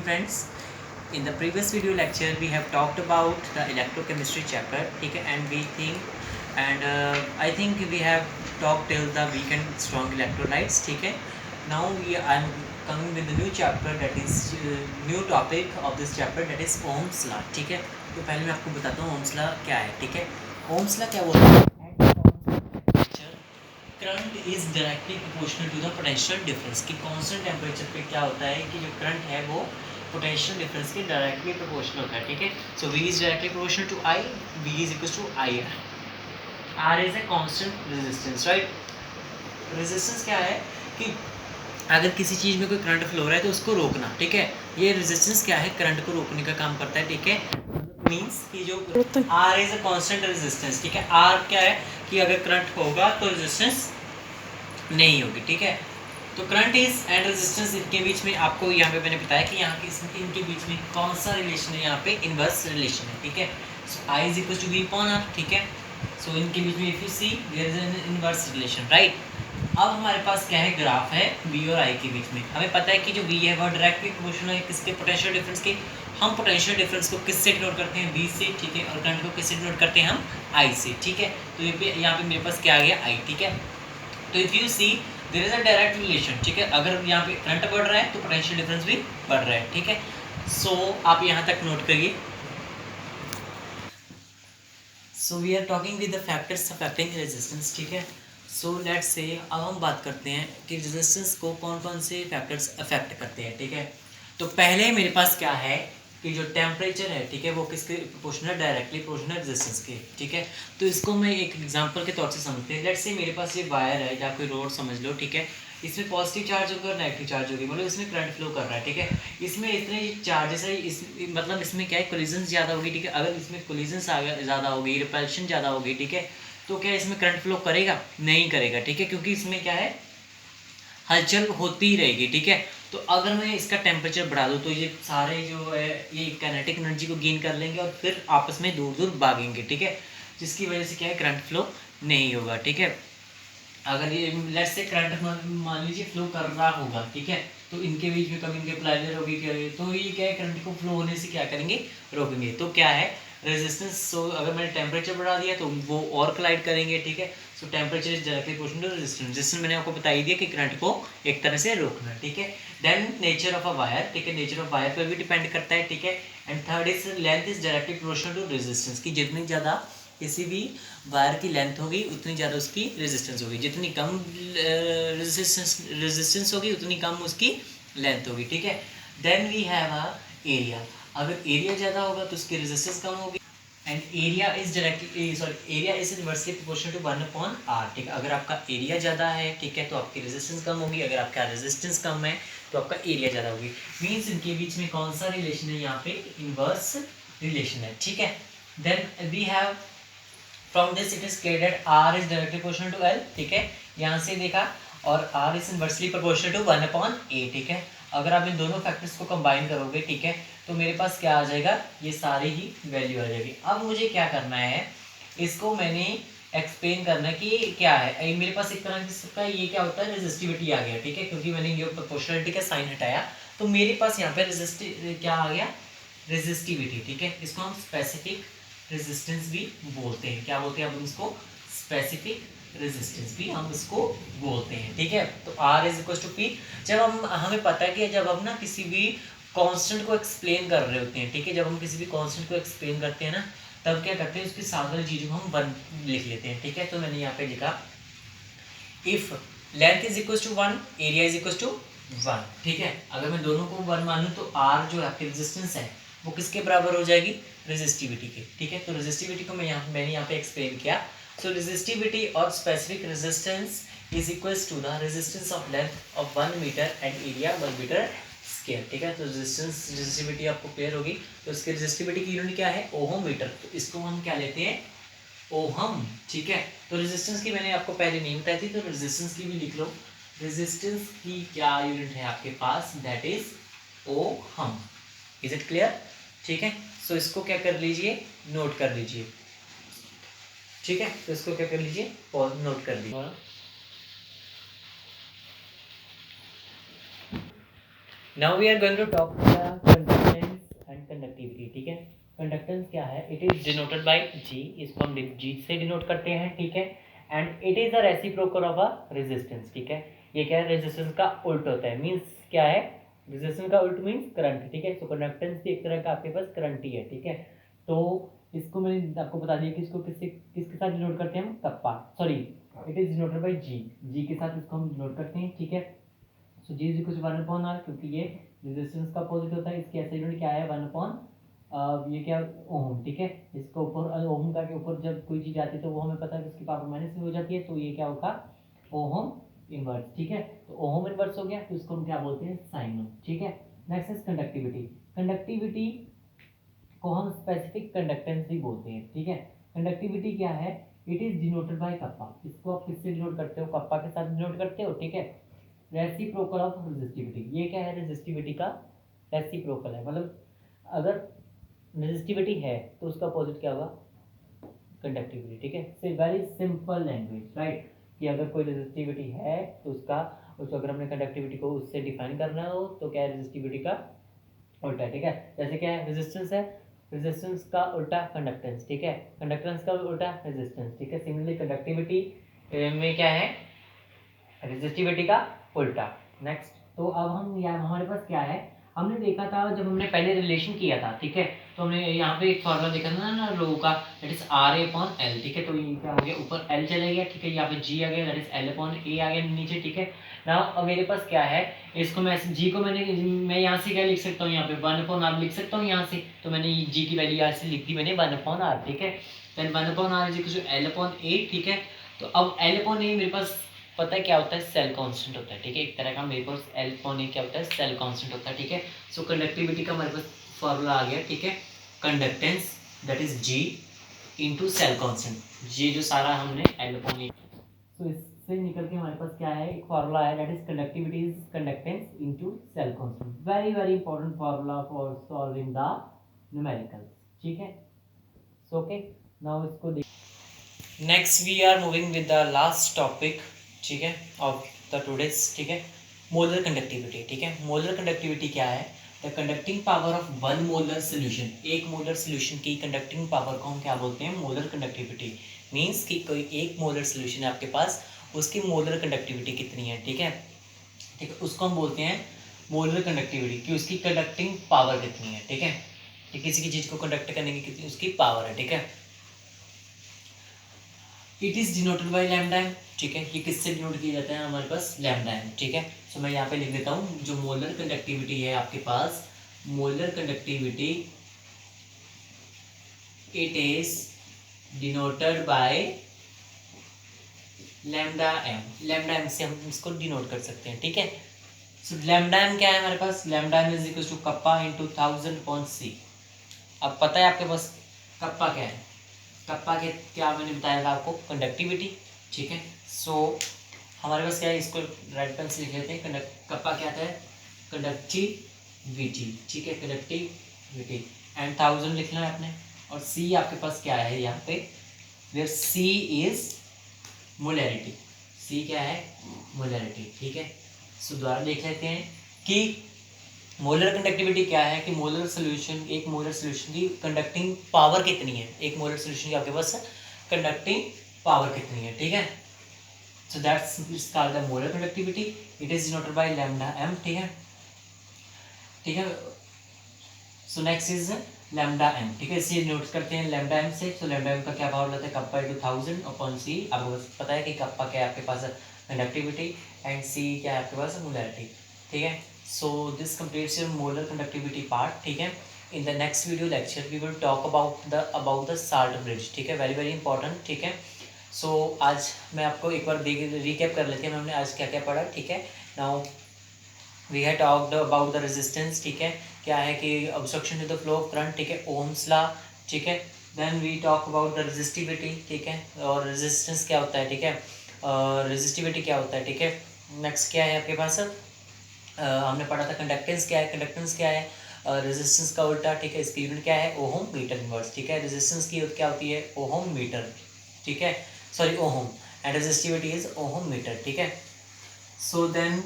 friends. In the previous video lecture we have talked about the electrochemistry chapter, ठीक है, and we think I think we have talked till the weak and strong electrolytes, ठीक है. Now I'm coming with the new chapter, that is new topic of this chapter, that is Ohm's law, ठीक है. तो पहले मैं आपको बताता हूँ Ohm's law क्या है, ठीक है. Ohm's law क्या बोलता है? Current is directly proportional to the potential difference. कि कांस्टेंट टेम्परेचर पे क्या होता है कि जो करंट है वो पोटेंशियल डिफरेंस के डायरेक्टली प्रोपोर्शनल होता है, ठीक है. So V is directly proportional to I, V is equal to I. R is a constant resistance, right. Resistance क्या है कि अगर किसी चीज़ में कोई करंट फ्लो हो रहा है तो उसको रोकना, ठीक है. ये रेजिस्टेंस क्या है, करंट को रोकने का काम करता है, ठीक है. मींस कि जो R is a constant resistance, ठीक है. R क्या है कि अगर करंट होगा तो रेजिस्टेंस नहीं होगी, ठीक है. तो करंट इज एंड रेजिस्टेंस, इनके बीच में आपको यहाँ पे मैंने बताया कि यहाँ के इनके बीच में कौन सा रिलेशन है, यहाँ पे इनवर्स रिलेशन है, ठीक है. So I is equal to V upon R, ठीक है. सो इनके बीच में if you see there is an inverse relation, right. अब हमारे पास क्या है, ग्राफ है V और I के बीच में. हमें पता है कि जो V है वो डायरेक्टली प्रोपोर्शनल है किसके, पोटेंशियल डिफरेंस के. हम पोटेंशियल डिफरेंस को किससे डिनोट करते हैं, V से, ठीक है. और करंट को किससे डिनोट करते हैं हम, I से, ठीक है. तो यहाँ पे मेरे पास क्या आ गया, I, ठीक है. तो if you see there is a direct relation, ठीक है. अगर यहाँ पे करंट बढ़ रहा है तो पोटेंशियल डिफरेंस भी बढ़ रहा है, ठीक है. सो आप यहाँ तक नोट करिए. So we are talking with the factors affecting resistance, ठीक है. सो लेट्स से अब हम बात करते हैं कि रेजिस्टेंस को कौन कौन से फैक्टर्स अफेक्ट करते हैं, ठीक है. तो पहले मेरे पास क्या है कि जो टेम्परेचर है, ठीक है, वो किसके प्रोपोर्शनल, डायरेक्टली प्रोपोर्शनल रेजिस्टेंस के, ठीक है. तो इसको मैं एक एग्जांपल के तौर से समझते हैं. लेट्स से मेरे पास ये वायर है या कोई रोड समझ लो, ठीक है. इसमें पॉजिटिव चार्ज होगा और नेगेटिव चार्ज होगी, मतलब इसमें करंट फ्लो कर रहा है, ठीक है. इसमें इतने चार्जेस है, इस मतलब इसमें क्या है, कोलिजन ज़्यादा होगी, ठीक है. अगर इसमें कोलिजन ज़्यादा होगी, रिपल्शन ज़्यादा होगी, ठीक है, तो क्या इसमें करंट फ्लो करेगा, नहीं करेगा, ठीक है. क्योंकि इसमें क्या है, हलचल होती ही रहेगी, ठीक है. तो अगर मैं इसका टेम्परेचर बढ़ा दूँ तो ये सारे जो है ये काइनेटिक एनर्जी को गेन कर लेंगे और फिर आपस में दूर दूर भागेंगे, ठीक है. जिसकी वजह से क्या है, करंट फ्लो नहीं होगा, ठीक है. अगर ये लेट्स से करंट मान लीजिए फ्लो कर रहा होगा, ठीक है, तो इनके बीच में कभी इनके प्लाइलर होगी, क्या है, तो ये क्या है, करंट को फ्लो होने से क्या करेंगे, रोकेंगे. तो क्या है रेजिस्टेंस. सो अगर मैंने टेम्परेचर बढ़ा दिया तो वो और क्लाइड करेंगे, ठीक है. So temperature is directly proportional to resistance. Resistance मैंने आपको बता ही दिया कि करंट को एक तरह से रोकना, ठीक है. Then nature of a wire, ठीक है, नेचर ऑफ वायर पर भी डिपेंड करता है, ठीक है. And third is length is directly proportional to resistance. की जितनी ज़्यादा किसी भी वायर की लेंथ होगी उतनी ज़्यादा उसकी रेजिस्टेंस होगी, जितनी कम रेजिस्टेंस होगी उतनी कम उसकी लेंथ होगी, ठीक है. Then we have a area. अगर एरिया ज़्यादा होगा तो उसकी रेजिस्टेंस कम होगी. And area is directly area is inversely proportional to 1/r, ठीक है. अगर आपका एरिया ज़्यादा है, ठीक है, तो आपकी रेजिस्टेंस कम होगी. अगर आपका रेजिस्टेंस कम है तो आपका एरिया ज़्यादा होगी. मीन्स इनके बीच में कौन सा रिलेशन है, यहाँ पे इनवर्स रिलेशन है, ठीक है. Then we have from this it is clear that R is directly proportional to L, ठीक है. यहाँ से देखा, और R is inversely proportional to 1/A, ठीक है. अगर आप इन दोनों फैक्टर्स को कंबाइन करोगे, ठीक है, तो मेरे पास क्या आ जाएगा, ये सारी ही वैल्यू आ जाएगी. अब मुझे क्या करना है, इसको मैंने एक्सप्लेन करना है कि क्या है. मेरे पास एक तरह का ये क्या होता है, रेजिस्टिविटी आ गया, ठीक है, क्योंकि मैंने ये प्रोपोर्शनलिटी का साइन हटाया तो मेरे पास यहाँ पे क्या आ गया, रेजिस्टिविटी, ठीक है. इसको हम स्पेसिफिक रेजिस्टेंस भी बोलते हैं. क्या बोलते हैं हम इसको, स्पेसिफिक रेजिस्टेंस भी हम इसको बोलते हैं, ठीक है. तो R is equal to P. जब हमें पता है कि जब हम ना किसी भी कांस्टेंट को एक्सप्लेन कर रहे होते हैं, ठीक है, जब हम किसी भी कांस्टेंट को एक्सप्लेन करते हैं ना, तब क्या करते हैं, उसकी साथ वाली चीज़ों को हम 1 लिख लेते हैं, ठीक है. तो मैंने यहाँ पे लिखा if length is equal to 1, area is equal to 1, ठीक है. अगर मैं दोनों को 1 मानूँ तो R जो आपकी रेजिस्टेंस है वो किसके बराबर हो जाएगी, रेजिस्टिविटी के, ठीक है. तो रेजिस्टिविटी को मैंने यहाँ पे एक्सप्लेन किया. सो रेजिस्टिविटी और specific resistance is equals to the resistance of length of 1 metre and area 1 metre square, ठीक है. तो रेजिस्टिविटी आपको क्लियर होगी. तो इसकी रेजिस्टिविटी की यूनिट क्या है, ओहम मीटर. तो इसको हम क्या लेते हैं, ओहम, ठीक है. तो रेजिस्टेंस की मैंने आपको पहले नहीं बताई थी, तो रेजिस्टेंस की भी लिख लो. रेजिस्टेंस की क्या यूनिट है आपके पास, that is ohm. Is it clear, ठीक है. सो इसको क्या कर लीजिए, नोट कर लीजिए, ठीक है. तो इसको क्या कर लीजिए, और नोट कर लीजिए. Now we are going to talk conductance and conductivity, ठीक है। कंडक्टेंस क्या है? It is denoted by G, इसको हम जी से डिनोट करते हैं, ठीक है। And it is a reciprocal of a resistance, ठीक है। ये क्या है? रेजिस्टेंस का उल्ट होता है, मींस क्या है? रेजिस्टेंस का उल्ट मींस करंट, ठीक है। तो कंडक्टेंस भी एक तरह का आपके पास करंट ही है, ठीक है। तो इसको मैंने आपको बता दिया कि इसको किसके साथ डिनोट करते हैं हम? Kappa, sorry, it is denoted by G, G के साथ इसको हम डिनोट करते हैं, ठीक है। So G is equal to 1/r, क्योंकि ये रेजिस्टेंस का अपोजिट होता है। इसकी ऐसा यूनिट क्या है? 1/, ये क्या? ओम, ठीक है। इसको ऊपर ओम का के ऊपर जब कोई चीज़ आती है तो वो हमें पता है कि उसकी पावर माइनस में हो जाती है, तो ये क्या होगा? ओम इनवर्स, ठीक है। तो ओम इनवर्स हो गया, तो इसको हम क्या बोलते हैं? साइन ओम, ठीक है। Next is conductivity. कंडक्टिविटी को हम स्पेसिफिक कंडक्टेंस भी बोलते हैं, ठीक है। कंडक्टिविटी क्या है? It is denoted bye kappa. इसको आप किससे डिनोट करते हो? कप्पा के साथ डिनोट करते हो, ठीक है। रेसिप्रोकल ऑफ रेजिस्टिविटी, ये क्या है? रेजिस्टिविटी का रेसिप्रोकल है, मतलब अगर रेजिस्टिविटी है तो उसका अपोजिट क्या होगा? कंडक्टिविटी, ठीक है। से वेरी सिंपल लैंग्वेज, राइट, कि अगर कोई रेजिस्टिविटी है तो उसको अगर हमने कंडक्टिविटी को उससे डिफाइन करना हो तो क्या है? रेजिस्टिविटी का उल्टा, ठीक है। जैसे क्या है? रेजिस्टेंस है, रेजिस्टेंस का उल्टा कंडक्टेंस, ठीक है। कंडक्टेंस का उल्टा रेजिस्टेंस, ठीक है। सिमिलरली कंडक्टिविटी में क्या है? रेजिस्टिविटी का उल्टा। नेक्स्ट, तो अब हम यहाँ हमारे पास क्या है? हमने देखा था जब हमने पहले रिलेशन किया था, ठीक है। तो हमने यहाँ पे एक फॉर्मूला देखा था ना रो का, दैट इज RA/L, ठीक है। तो ये क्या हो गया? ऊपर L चले गया, ठीक है। यहाँ पे G आ गया, दैट इज L/A आ गया नीचे, ठीक है। नाउ अब मेरे पास क्या है? इसको मैं G को मैं यहाँ से क्या लिख सकता हूँ? यहाँ पे 1/R लिख सकता हूँ यहाँ से। तो मैंने G की वैल्यू यहाँ से लिख दी मैंने 1/R, ठीक है। Then 1/R is equal to L/A, ठीक है। तो अब L/A मेरे पास पता है क्या होता है? सेल कांस्टेंट होता है, ठीक है। एक तरह का मेरे पास L/A क्या होता है? सेल कांस्टेंट होता है, ठीक है। सो कंडक्टिविटी का हमारे पास फॉर्मूला आ गया, ठीक है। Conductance that is G into cell constant, ये जो सारा हमने L/A, सो इससे निकल के हमारे पास क्या है? एक फॉर्मूला है, that is conductivity is conductance into cell constant. Very very important formula for solving the numericals, ठीक है। सो ओके, नाउ इसको next we are moving with the last topic, ठीक है, ऑफ द टुडेज, ठीक है। Molar conductivity, ठीक है। Molar conductivity क्या है? The conducting power of one molar solution, एक मोलर सोल्यूशन की कंडक्टिंग पावर को हम क्या बोलते हैं? Molar conductivity. मीन्स कि कोई एक मोलर सोल्यूशन है आपके पास, उसकी मोलर कंडक्टिविटी कितनी है, ठीक है। ठीक है, उसको हम बोलते हैं मोलर कंडक्टिविटी, कि उसकी कंडक्टिंग पावर कितनी है, ठीक है। कि किसी की चीज़ को कंडक्ट करने की कितनी उसकी पावर है, ठीक है। It is denoted by lambda M, ठीक है। ये किससे डिनोट किया जाता है? हमारे पास लैम्डा एम, ठीक है। सो मैं यहाँ पे लिख देता हूँ, जो मोलर कंडक्टिविटी है आपके पास, molar conductivity it is denoted by lambda M. Lambda M से हम इसको डिनोट कर सकते हैं, ठीक है। सो लैम्डा एम क्या है हमारे पास? Lambda M is equal to kappa into 1000/c। अब पता है आपके पास कप्पा क्या है? कप्पा के क्या मैंने बताया था आपको? कंडक्टिविटी, ठीक है। सो हमारे पास क्या है? इसको रेड पेन से लिख लेते हैं। कप्पा क्या आता है? कंडक्टिविटी, ठीक है, कंडक्टिविटी। एंड 1000 लिखना है आपने। और सी आपके पास क्या है यहाँ पे? Where C is molarity. C क्या है? मोलैरिटी, ठीक है। सो दोबारा देख लेते हैं कि मोलर कंडक्टिविटी क्या है, कि मोलर सोल्यूशन, एक मोलर सोल्यूशन की कंडक्टिंग पावर कितनी है, एक मोलर सोल्यूशन की आपके पास कंडक्टिंग पावर कितनी है, ठीक है। So that's called the molar conductivity. It is denoted by lambda M, ठीक है, ठीक है। So next is lambda M, ठीक है। इसे नोट करते हैं लैम्डा एम से। सो लैम्डा एम का क्या पावर होता है? Kappa into 1000/c। आपको पता है कि कप्पा क्या है आपके पास? कंडक्टिविटी। एंड सी क्या है आपके पास? मोलैरिटी, ठीक है। So this completes your molar conductivity part, ठीक है। In the next video lecture we will talk about the salt bridge, ठीक है, very very important, ठीक है। So आज मैं आपको एक बार रिकैप कर लेते हैं हमने आज क्या क्या पढ़ा, ठीक है। Now we had talked about the resistance, ठीक है, क्या है कि obstruction to the flow of current, ठीक है, Ohm's law, ठीक है। Then we talk about the resistivity, ठीक है, और resistance क्या होता है, ठीक है, resistivity क्या होता है, ठीक है। नेक्स्ट क्या है आपके पास? हमने पढ़ा था कंडक्टेंस क्या है, कंडक्टेंस क्या है, रेजिस्टेंस का उल्टा, ठीक है। इसकी यूनिट क्या है? ओहम मीटर इनवर्स, ठीक है। रेजिस्टेंस की यूनिट क्या होती है? ओहम मीटर, ठीक है, sorry ohm. And resistivity is ohm metre, ठीक है। So then